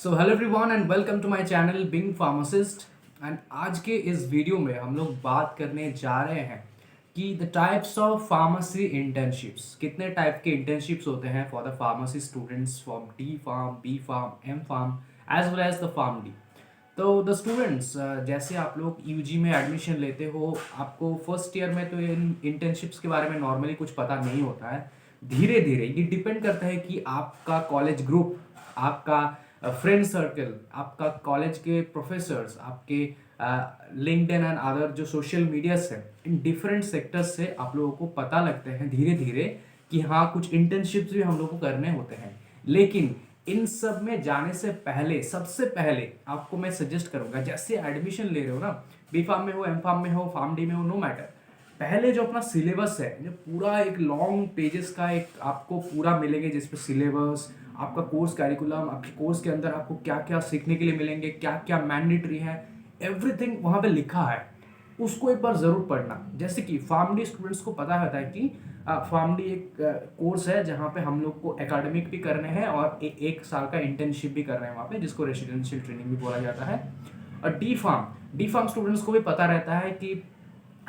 So hello everyone and welcome to my channel being pharmacist. And आज के इस video में हम लोग बात करने जा रहे हैं कि the types of pharmacy internships, कितने टाइप के इंटर्नशिप्स होते हैं for the pharmacy students from D pharm, B pharm, M pharm as well as the pharm D. तो द स्टूडेंट्स, जैसे आप लोग यूजी में एडमिशन लेते हो, आपको फर्स्ट ईयर में तो इन इंटर्नशिप्स के बारे में नॉर्मली कुछ पता नहीं होता है। धीरे धीरे ये डिपेंड करता है कि आपका कॉलेज ग्रुप, आपका फ्रेंड सर्कल, आपका कॉलेज के प्रोफेसर्स, आपके लिंक्डइन एंड अदर जो सोशल मीडियास है, इन डिफरेंट सेक्टर्स से आप लोगों को पता लगते हैं धीरे धीरे कि हाँ, कुछ इंटर्नशिप्स भी हम लोग को करने होते हैं। लेकिन इन सब में जाने से पहले, सबसे पहले आपको मैं सजेस्ट करूंगा, जैसे एडमिशन ले रहे हो ना, बी फार्म में हो, एम फार्म में हो, फार्म डी में हो, नो मैटर, पहले जो अपना सिलेबस है, जो पूरा एक लॉन्ग पेजेस का एक आपको पूरा मिलेंगे, जिसपे सिलेबस, आपका कोर्स कैरिकुलम, आपके कोर्स के अंदर आपको क्या क्या सीखने के लिए मिलेंगे, क्या क्या मैंडेटरी है, एवरीथिंग वहाँ पे लिखा है। उसको एक बार ज़रूर पढ़ना। जैसे कि फार्म डी स्टूडेंट्स को पता होता है कि फार्म डी एक कोर्स है जहाँ पे हम लोग को एकेडमिक भी करने हैं और एक साल का इंटर्नशिप भी कर रहे हैं वहाँ पे, जिसको रेसिडेंशियल ट्रेनिंग भी बोला जाता है। और डी फार्म स्टूडेंट्स को भी पता रहता है कि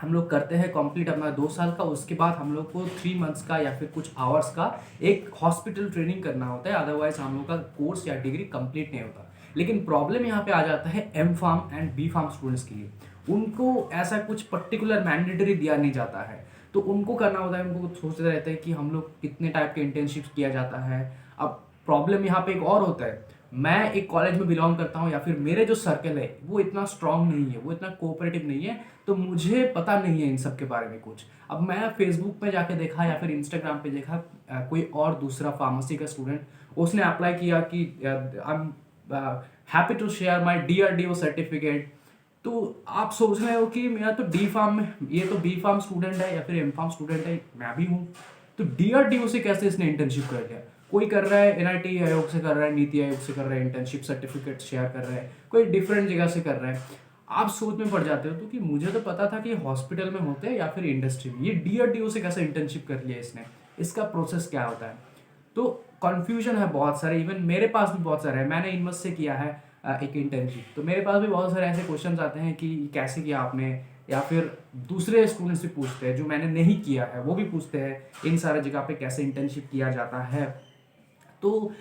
हम लोग करते हैं कंप्लीट अपना 2 साल का, उसके बाद हम लोग को 3 मंथ्स का या फिर कुछ आवर्स का एक हॉस्पिटल ट्रेनिंग करना होता है, अदरवाइज हम लोग का कोर्स या डिग्री कंप्लीट नहीं होता। लेकिन प्रॉब्लम यहाँ पे आ जाता है M pharm and B pharm students के लिए। उनको ऐसा कुछ पर्टिकुलर मैंडेटरी दिया नहीं जाता है, तो उनको करना होता है। उनको सोचते रहते हैं कि हम लोग कितने टाइप के इंटर्नशिप्स किया जाता है। अब प्रॉब्लम यहाँ पे एक और होता है, मैं एक कॉलेज में बिलोंग करता हूँ या फिर मेरे जो सर्कल है वो इतना स्ट्रांग नहीं है, वो इतना कोऑपरेटिव नहीं है, तो मुझे पता नहीं है इन सब के बारे में कुछ। अब मैं फेसबुक पे जाके देखा या फिर इंस्टाग्राम पे देखा, कोई और दूसरा फार्मेसी का स्टूडेंट, उसने अप्लाई किया कि I am happy to share my DRDO certificate. तो आप सोच रहे हो कि मेरा तो डी फार्म में, ये तो बी फार्म स्टूडेंट है या फिर एम फार्म स्टूडेंट है, मैं भी हूँ, तो डीआरडीओ से कैसे इसने इंटर्नशिप कर लिया। कोई कर रहा है एनआईटी आयोग से कर रहा है, नीति आयोग से कर रहा है, इंटर्नशिप सर्टिफिकेट शेयर कर रहा है, कोई डिफरेंट जगह से कर रहा है। आप सोच में पड़ जाते हो तो कि मुझे तो पता था कि हॉस्पिटल में होते हैं या फिर इंडस्ट्री में, ये डीआरडीओ से कैसे इंटर्नशिप कर लिया इसने, इसका प्रोसेस क्या होता है। तो कन्फ्यूजन है बहुत सारे, इवन मेरे पास भी बहुत सारे है। मैंने इनमस से किया है एक इंटर्नशिप, तो मेरे पास भी बहुत सारे ऐसे क्वेश्चंस आते हैं कि कैसे किया आपने, या फिर दूसरे स्टूडेंट्स भी पूछते हैं जो मैंने नहीं किया है, वो भी पूछते हैं इन सारे जगह पे कैसे इंटर्नशिप किया जाता है। तो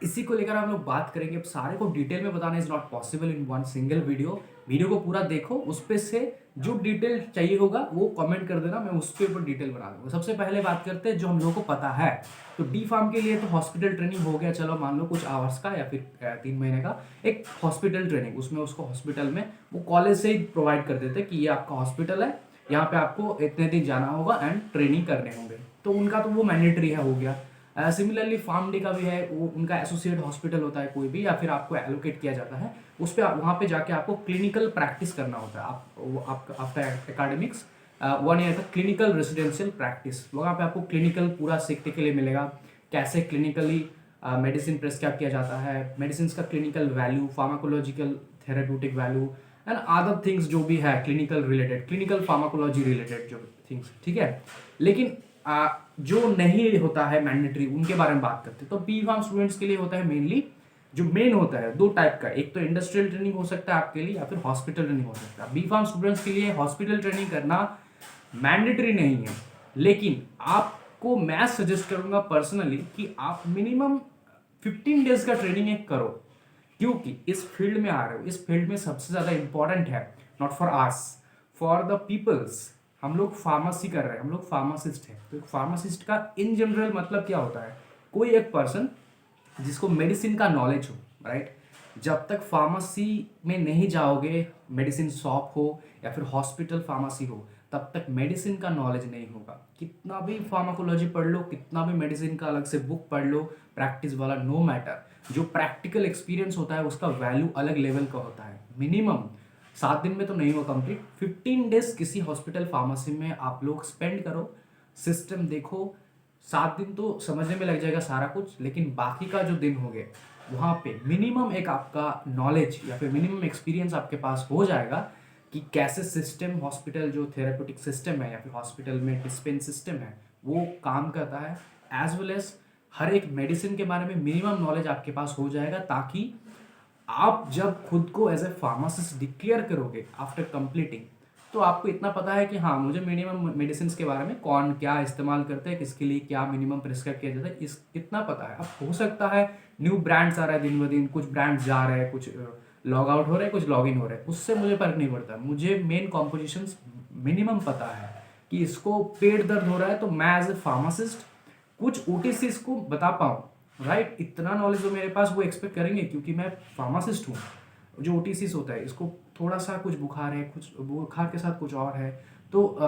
इसी को लेकर हम लोग बात करेंगे। अब सारे को डिटेल में बताना is not possible in one single video. Video को पूरा देखो, उस पे से जो डिटेल चाहिए होगा वो कमेंट कर देना, मैं उस पे ऊपर डिटेल बना दूंगा। सबसे पहले बात करते हैं जो हम लोग को पता है। तो डी फार्म के लिए तो हॉस्पिटल ट्रेनिंग हो गया, चलो मान लो कुछ आवर्स का या फिर 3 महीने का एक हॉस्पिटल ट्रेनिंग, उसमें उसको हॉस्पिटल में वो कॉलेज से ही प्रोवाइड कर देते कि ये आपका हॉस्पिटल है, यहाँ पे आपको इतने दिन जाना होगा एंड ट्रेनिंग करने होंगे, तो उनका तो वो मैंडेटरी है, हो गया। सिमिलरली फार्म डी का भी है, वो उनका एसोसिएट हॉस्पिटल होता है कोई भी, या फिर आपको एलोकेट किया जाता है, उस पर वहाँ पे जाके आपको क्लिनिकल प्रैक्टिस करना होता है। आपका एकेडमिक्स 1 ईयर का क्लिनिकल रेसिडेंशियल प्रैक्टिस, वहाँ पे आपको क्लिनिकल पूरा सीखने के लिए मिलेगा, कैसे क्लिनिकली मेडिसिन प्रेस्क्राइब किया जाता है, मेडिसिन का clinical value, pharmacological therapeutic value and other things जो भी है clinical related, clinical pharmacology related जो थिंग्स, ठीक है। लेकिन जो नहीं होता है मैंडेटरी, उनके बारे में बात करते हैं। तो बी फार्म स्टूडेंट्स के लिए होता है मेनली, जो मेन होता है 2 टाइप का, एक तो इंडस्ट्रियल ट्रेनिंग हो सकता है आपके लिए, या फिर हॉस्पिटल ट्रेनिंग हो सकता है। बी फार्म स्टूडेंट्स के लिए हॉस्पिटल ट्रेनिंग करना मैंडेटरी नहीं है, लेकिन आपको मैं सजेस्ट करूंगा पर्सनली कि आप मिनिमम 15 डेज का ट्रेनिंग एक करो, क्योंकि इस फील्ड में आ रहे हो, इस फील्ड में सबसे ज़्यादा इंपॉर्टेंट है, not for us, for the peoples. हम लोग फार्मेसी कर रहे हैं, हम लोग फार्मासिस्ट हैं, तो एक फार्मासिस्ट का इन जनरल मतलब क्या होता है, कोई एक पर्सन जिसको मेडिसिन का नॉलेज हो, राइट। जब तक फार्मेसी में नहीं जाओगे, मेडिसिन शॉप हो या फिर हॉस्पिटल फार्मेसी हो, तब तक मेडिसिन का नॉलेज नहीं होगा। कितना भी फार्माकोलॉजी पढ़ लो, कितना भी मेडिसिन का अलग से बुक पढ़ लो, प्रैक्टिस वाला, नो मैटर, जो प्रैक्टिकल एक्सपीरियंस होता है उसका वैल्यू अलग लेवल का होता है। मिनिमम 7 दिन में तो नहीं हो कंप्लीट, 15 डेज किसी हॉस्पिटल फार्मेसी में आप लोग स्पेंड करो, सिस्टम देखो। 7 दिन तो समझने में लग जाएगा सारा कुछ, लेकिन बाकी का जो दिन हो गए वहाँ पे मिनिमम एक आपका नॉलेज या फिर मिनिमम एक्सपीरियंस आपके पास हो जाएगा कि कैसे सिस्टम, हॉस्पिटल जो थेरेप्यूटिक सिस्टम है या फिर हॉस्पिटल में डिस्पेंस सिस्टम है वो काम करता है, एज वेल एज हर एक मेडिसिन के बारे में मिनिमम नॉलेज आपके पास हो जाएगा, ताकि आप जब खुद को एज ए फार्मासिस्ट डिक्लेयर करोगे आफ्टर कंप्लीटिंग, तो आपको इतना पता है कि हाँ, मुझे मिनिमम मेडिसिन के बारे में कौन क्या इस्तेमाल करते हैं, किसके लिए क्या मिनिमम प्रिस्क्राइब किया जाता है, इस इतना पता है। अब हो सकता है न्यू ब्रांड्स आ रहा है दिन ब दिन, कुछ ब्रांड्स जा रहे हैं, कुछ लॉग आउट हो रहे हैं, कुछ लॉग इन हो रहे हैं, उससे मुझे फर्क नहीं पड़ता। मुझे मेन कॉम्पोजिशंस मिनिमम पता है कि इसको पेट दर्द हो रहा है, तो मैं एज ए फार्मासिस्ट कुछ ओटीसीज को बता पाऊँ, राइट। इतना नॉलेज जो मेरे पास वो एक्सपेक्ट करेंगे, क्योंकि मैं फार्मासिस्ट हूँ। जो ओटीसीज होता है, इसको थोड़ा सा कुछ बुखार है, कुछ बुखार के साथ कुछ और है, तो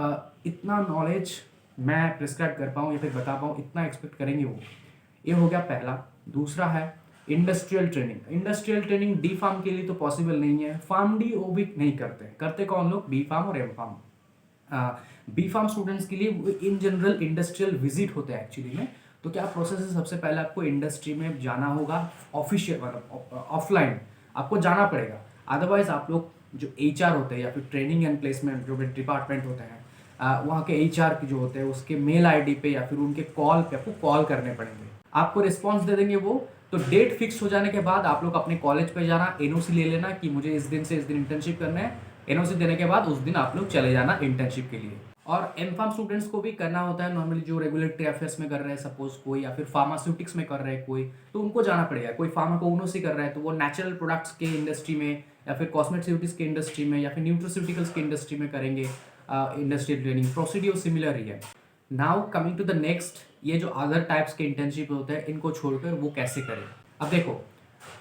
इतना नॉलेज मैं प्रिस्क्राइब कर पाऊँ या फिर बता पाऊँ, इतना एक्सपेक्ट करेंगे वो। ये हो गया पहला। दूसरा है industrial training. Industrial training D pharm के लिए तो पॉसिबल नहीं है, फार्म डी वो भी नहीं करते। करते कौन लोग? बी फार्म और M pharm. B pharm students के लिए इन जनरल इंडस्ट्रियल विजिट होते हैं एक्चुअली में। तो क्या प्रोसेस है? सबसे पहले आपको इंडस्ट्री में जाना होगा, ऑफिशियल मतलब ऑफलाइन आपको जाना पड़ेगा। अदरवाइज आप लोग जो एचआर होते हैं या फिर ट्रेनिंग एंड प्लेसमेंट जो भी डिपार्टमेंट होते हैं, वहाँ के एचआर की जो होते हैं उसके मेल आईडी पे या फिर उनके कॉल पे आपको कॉल करने पड़ेंगे, आपको रिस्पॉन्स दे देंगे वो। तो डेट फिक्स हो जाने के बाद आप लोग अपने कॉलेज पे जाना, एनओसी ले लेना कि मुझे इस दिन से इस दिन इंटर्नशिप करना है। एनओसी देने के बाद उस दिन आप लोग चले जाना इंटर्नशिप के लिए। और एम फार्म स्टूडेंट्स को भी करना होता है नॉर्मली, जो रेगुलेटरी अफेयर्स में कर रहे हैं सपोज कोई, या फिर फार्मास्यूटिक्स में कर रहे हैं कोई, तो उनको जाना पड़ेगा। कोई फार्माकोग्नोसी कर रहा है तो वो नेचुरल प्रोडक्ट्स के इंडस्ट्री में या फिर कॉस्मेटिक्स के इंडस्ट्री में या फिर न्यूट्रोस्यूटिकल्स के इंडस्ट्री में करेंगे इंडस्ट्रियल ट्रेनिंग। प्रोसीड्यूर सिमिलर ही है। Now coming to the next, ये जो अदर टाइप्स के इंटर्नशिप होते हैं इनको छोड़कर वो कैसे करें। अब देखो,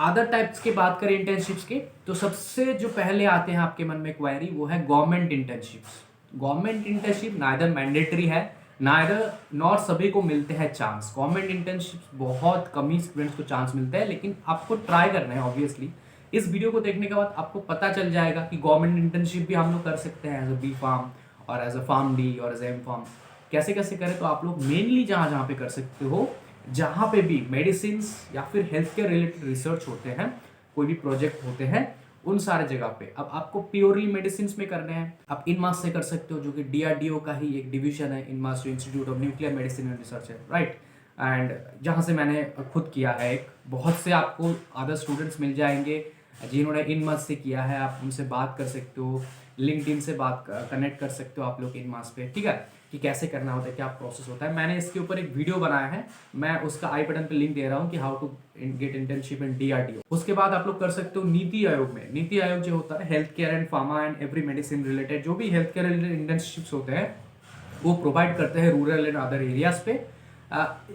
अदर टाइप्स की बात करें इंटर्नशिप्स के, तो सबसे जो पहले आते हैं आपके मन में क्वेरी, वो है government internships. Government internship neither mandatory है, नाइदर नॉर सभी को मिलते हैं चांस। गवर्नमेंट इंटर्नशिप बहुत कम ही स्टूडेंट्स को चांस मिलता है, लेकिन आपको ट्राई करना है ऑब्वियसली। इस वीडियो को देखने के बाद आपको पता चल जाएगा कि गवर्नमेंट इंटर्नशिप भी हम लोग कर सकते हैं एज अ बी फार्म और एज अ फार्म डी और एज एम फार्म। कैसे कैसे करें? तो आप लोग मेनली जहाँ जहाँ पे कर सकते हो, जहाँ पे भी मेडिसिन या फिर हेल्थ केयर रिलेटेड रिसर्च होते हैं, कोई भी प्रोजेक्ट होते हैं, उन सारे जगह पे। अब आपको प्योरली मेडिसिन में करने हैं, आप इनमास से कर सकते हो, जो कि डीआरडीओ का ही एक डिवीजन है, इनमास जो institute of nuclear medicine and research है, राइट। एंड जहाँ से मैंने खुद किया है, एक बहुत से आपको अदर स्टूडेंट्स मिल जाएंगे जिन्होंने इनमास से किया है, आप उनसे बात कर सकते हो, लिंक्डइन से बात कनेक्ट कर सकते हो आप लोग इनमास पे, ठीक है, कि कैसे करना होता है, क्या प्रोसेस होता है। मैंने इसके ऊपर एक वीडियो बनाया है, मैं उसका आई बटन पे लिंक दे रहा हूँ कि how to get internship in DRDO. उसके बाद आप लोग कर सकते हो नीति आयोग में। नीति आयोग जो होता है health care and pharma and every medicine related, जो भी हेल्थ केयर रिलेटेड इंटर्नशिप्स होते हैं वो प्रोवाइड करते हैं रूरल एंड अदर एरियाज पे।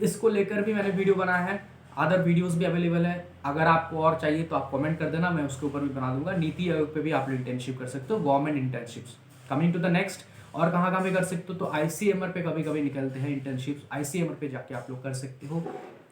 इसको लेकर भी मैंने वीडियो बनाया है, अदर वीडियोस भी अवेलेबल है। अगर आपको और चाहिए तो आप कमेंट कर देना, मैं उसके ऊपर भी बना दूंगा। नीति आयोग पे भी आप इंटर्नशिप कर सकते हो, government internships. Coming to the next, और कहाँ कहाँ पे कर सकते हो, तो आईसीएमआर पे कभी कभी निकलते हैं इंटर्नशिप्स, आईसीएमआर पे जाके आप लोग कर सकते हो।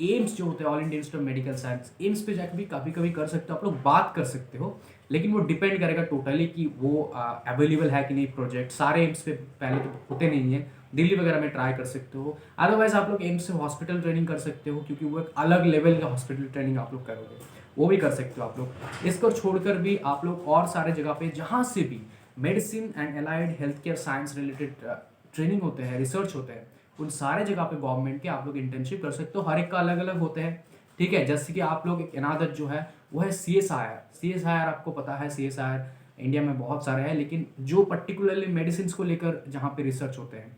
एम्स जो होते हैं, all India institute of medical science, AIIMS पे जाके भी कभी कभी कर सकते हो, आप लोग बात कर सकते हो। लेकिन वो डिपेंड करेगा टोटली कि वो अवेलेबल है कि नहीं प्रोजेक्ट। सारे एम्स पे पहले तो होते नहीं है, दिल्ली वगैरह में ट्राई कर सकते हो। अदरवाइज आप लोग एम्स से हॉस्पिटल ट्रेनिंग कर सकते हो, क्योंकि वो एक अलग लेवल का हॉस्पिटल ट्रेनिंग आप लोग करोगे, वो भी कर सकते हो आप लोग। इसको छोड़कर भी आप लोग और सारे जगह पे जहाँ से भी medicine and allied health care science related training होते हैं, रिसर्च होते हैं, उन सारे जगह पे गवर्नमेंट के आप लोग इंटर्नशिप कर सकते हो। हर एक का अलग अलग होते हैं, ठीक है। जैसे कि आप लोग एक अनादर जो है वो है CSIR। CSIR आपको पता है, CSIR इंडिया में बहुत सारे हैं, लेकिन जो पर्टिकुलरली मेडिसिन को लेकर जहाँ पे रिसर्च होते हैं,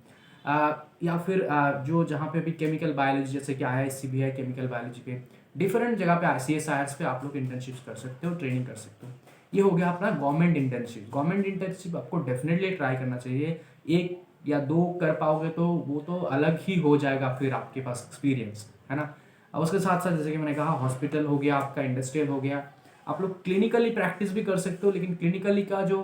या फिर जो जहाँ पे भी केमिकल बायोलॉजी, जैसे कि IISc भी है केमिकल बायोलॉजी पे, डिफरेंट जगह पे CSIRs पे आप लोग इंटर्नशिप्स कर सकते हो, ट्रेनिंग कर सकते हो। ये हो गया अपना गवर्नमेंट इंटर्नशिप। गवर्नमेंट इंटर्नशिप आपको डेफिनेटली ट्राई करना चाहिए। एक या दो कर पाओगे तो वो तो अलग ही हो जाएगा फिर आपके पास एक्सपीरियंस, है ना। अब उसके साथ साथ जैसे कि मैंने कहा, हॉस्पिटल हो गया आपका, इंडस्ट्रियल हो गया, आप लोग क्लिनिकली प्रैक्टिस भी कर सकते हो। लेकिन क्लिनिकली का जो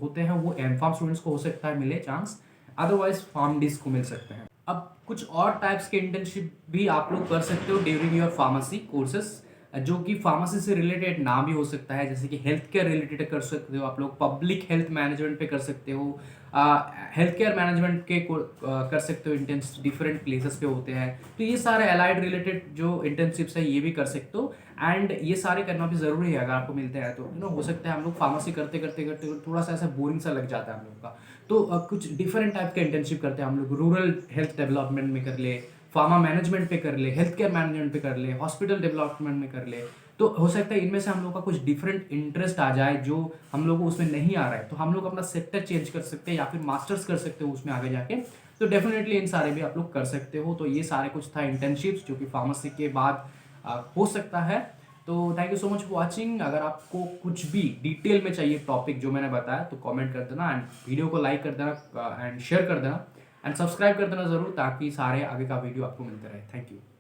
होते हैं वो एम फार्म स्टूडेंट्स को हो सकता है मिले चांस, अदरवाइज फार्म डीज को मिल सकते हैं। अब कुछ और टाइप्स के इंटर्नशिप भी आप लोग कर सकते हो ड्यूरिंग योर फार्मेसी कोर्सेज, जो कि फार्मेसी से रिलेटेड ना भी हो सकता है। जैसे कि हेल्थ केयर रिलेटेड कर सकते हो आप लोग, पब्लिक हेल्थ मैनेजमेंट पे कर सकते हो, हेल्थ केयर मैनेजमेंट के कर सकते हो। इंटर्न्स डिफरेंट प्लेसेस पे होते हैं, तो ये सारे अलाइड रिलेटेड जो इंटर्नशिप्स है ये भी कर सकते हो। एंड ये सारे करना भी ज़रूरी है, अगर आपको मिलते हैं तो हो सकता है हम लोग फार्मेसी करते करते करते थोड़ा सा ऐसा बोरिंग सा लग जाता है हम लोग का, तो कुछ डिफरेंट टाइप का इंटर्नशिप करते हैं हम लोग। रूरल हेल्थ डेवलपमेंट में कर ले, फार्मा मैनेजमेंट पे कर ले, हेल्थ केयर मैनेजमेंट पे कर ले, हॉस्पिटल डेवलपमेंट में कर ले, तो हो सकता है इनमें से हम लोग का कुछ डिफरेंट इंटरेस्ट आ जाए जो हम लोग को उसमें नहीं आ रहा है, तो हम लोग अपना सेक्टर चेंज कर सकते हैं या फिर मास्टर्स कर सकते हो उसमें आगे जाके। तो डेफिनेटली इन सारे भी आप लोग कर सकते हो। तो ये सारे कुछ था इंटर्नशिप्स जो कि फार्मेसी के बाद हो सकता है। तो thank you so much for watching. अगर आपको कुछ भी डिटेल में चाहिए टॉपिक जो मैंने बताया तो कमेंट कर देना, एंड वीडियो को लाइक कर देना एंड शेयर कर देना एंड सब्सक्राइब कर देना ज़रूर, ताकि सारे आगे का वीडियो आपको मिलते रहे। Thank you.